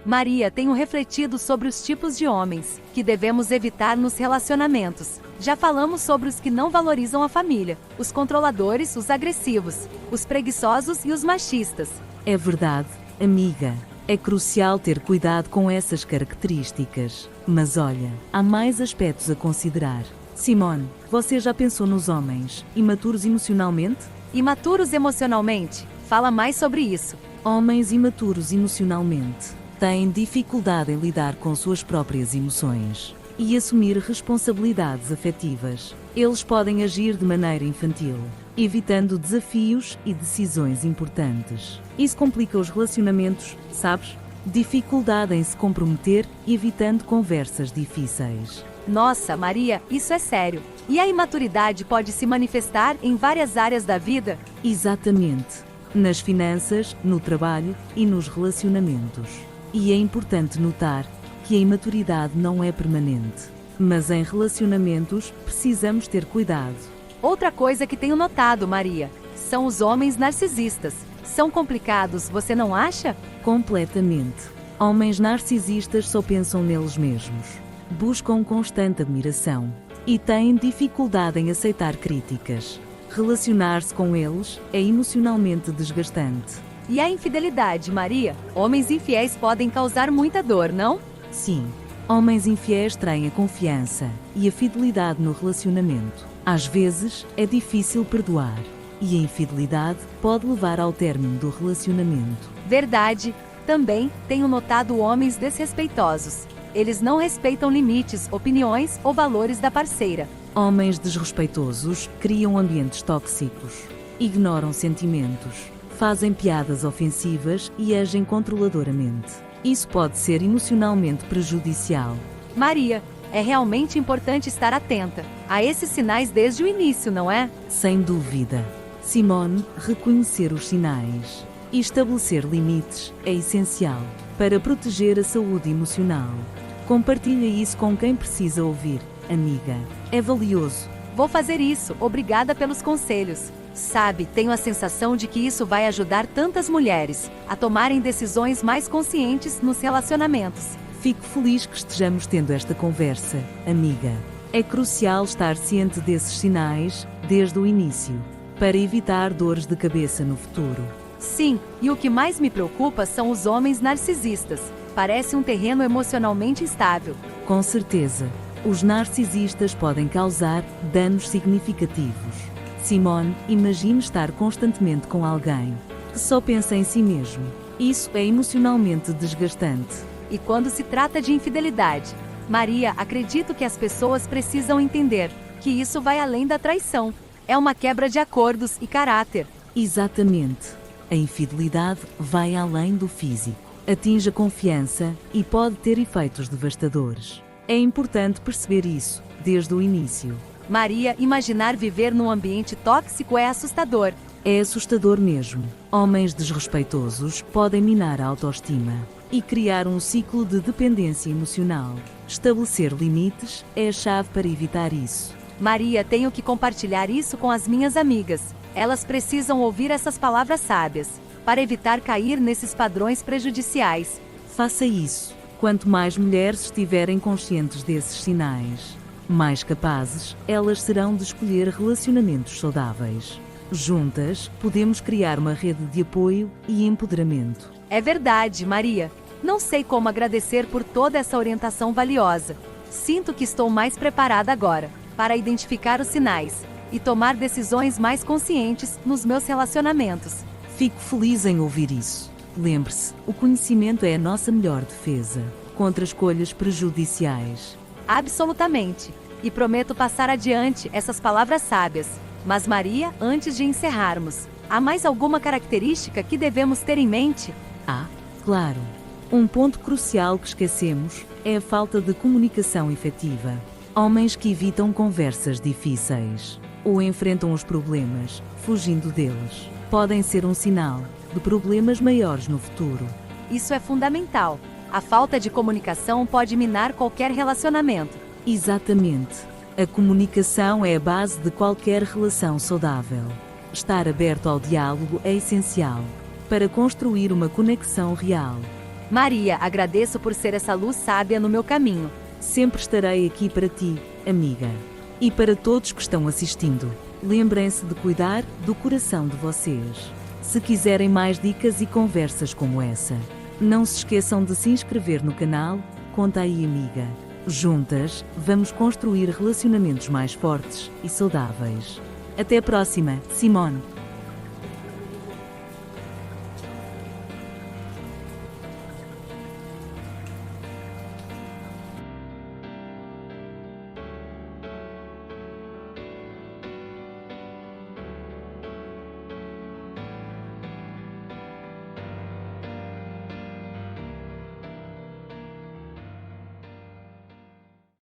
Maria, tenho refletido sobre os tipos de homens que devemos evitar nos relacionamentos. Já falamos sobre os que não valorizam a família, os controladores, os agressivos, os preguiçosos e os machistas. É verdade, amiga. É crucial ter cuidado com essas características. Mas olha, há mais aspectos a considerar. Simone, você já pensou nos homens imaturos emocionalmente? Imaturos emocionalmente? Fala mais sobre isso. Homens imaturos emocionalmente têm dificuldade em lidar com suas próprias emoções e assumir responsabilidades afetivas. Eles podem agir de maneira infantil, evitando desafios e decisões importantes. Isso complica os relacionamentos, sabes? Dificuldade em se comprometer, evitando conversas difíceis. Nossa, Maria, isso é sério. E a imaturidade pode se manifestar em várias áreas da vida? Exatamente. Nas finanças, no trabalho e nos relacionamentos. E é importante notar que a imaturidade não é permanente. Mas em relacionamentos, precisamos ter cuidado. Outra coisa que tenho notado, Maria, são os homens narcisistas. São complicados, você não acha? Completamente. Homens narcisistas só pensam neles mesmos. Buscam constante admiração. E têm dificuldade em aceitar críticas. Relacionar-se com eles é emocionalmente desgastante. E a infidelidade, Maria? Homens infiéis podem causar muita dor, não? Sim. Homens infiéis traem a confiança e a fidelidade no relacionamento. Às vezes, é difícil perdoar. E a infidelidade pode levar ao término do relacionamento. Verdade. Também tenho notado homens desrespeitosos. Eles não respeitam limites, opiniões ou valores da parceira. Homens desrespeitosos criam ambientes tóxicos, ignoram sentimentos, fazem piadas ofensivas e agem controladoramente. Isso pode ser emocionalmente prejudicial. Maria, é realmente importante estar atenta a esses sinais desde o início, não é? Sem dúvida. Simone, reconhecer os sinais e estabelecer limites é essencial para proteger a saúde emocional. Compartilha isso com quem precisa ouvir, amiga. É valioso. Vou fazer isso, obrigada pelos conselhos. Sabe, tenho a sensação de que isso vai ajudar tantas mulheres a tomarem decisões mais conscientes nos relacionamentos. Fico feliz que estejamos tendo esta conversa, amiga. É crucial estar ciente desses sinais desde o início, para evitar dores de cabeça no futuro. Sim, e o que mais me preocupa são os homens narcisistas. Parece um terreno emocionalmente instável. Com certeza, os narcisistas podem causar danos significativos. Simone, imagine estar constantemente com alguém que só pensa em si mesmo. Isso é emocionalmente desgastante. E quando se trata de infidelidade, Maria, acredito que as pessoas precisam entender que isso vai além da traição. É uma quebra de acordos e caráter. Exatamente. A infidelidade vai além do físico. Atinge a confiança e pode ter efeitos devastadores. É importante perceber isso desde o início. Maria, imaginar viver num ambiente tóxico é assustador. É assustador mesmo. Homens desrespeitosos podem minar a autoestima e criar um ciclo de dependência emocional. Estabelecer limites é a chave para evitar isso. Maria, tenho que compartilhar isso com as minhas amigas. Elas precisam ouvir essas palavras sábias para evitar cair nesses padrões prejudiciais. Faça isso. Quanto mais mulheres estiverem conscientes desses sinais, mais capazes elas serão de escolher relacionamentos saudáveis. Juntas, podemos criar uma rede de apoio e empoderamento. É verdade, Maria. Não sei como agradecer por toda essa orientação valiosa. Sinto que estou mais preparada agora para identificar os sinais e tomar decisões mais conscientes nos meus relacionamentos. Fico feliz em ouvir isso. Lembre-se, o conhecimento é a nossa melhor defesa contra escolhas prejudiciais. Absolutamente. E prometo passar adiante essas palavras sábias. Mas Maria, antes de encerrarmos, há mais alguma característica que devemos ter em mente? Claro. Um ponto crucial que esquecemos é a falta de comunicação efetiva. Homens que evitam conversas difíceis ou enfrentam os problemas, fugindo deles, podem ser um sinal de problemas maiores no futuro. Isso é fundamental. A falta de comunicação pode minar qualquer relacionamento. Exatamente. A comunicação é a base de qualquer relação saudável. Estar aberto ao diálogo é essencial para construir uma conexão real. Maria, agradeço por ser essa luz sábia no meu caminho. Sempre estarei aqui para ti, amiga. E para todos que estão assistindo, lembrem-se de cuidar do coração de vocês. Se quiserem mais dicas e conversas como essa, não se esqueçam de se inscrever no canal. Conta aí, amiga. Juntas, vamos construir relacionamentos mais fortes e saudáveis. Até a próxima, Simone.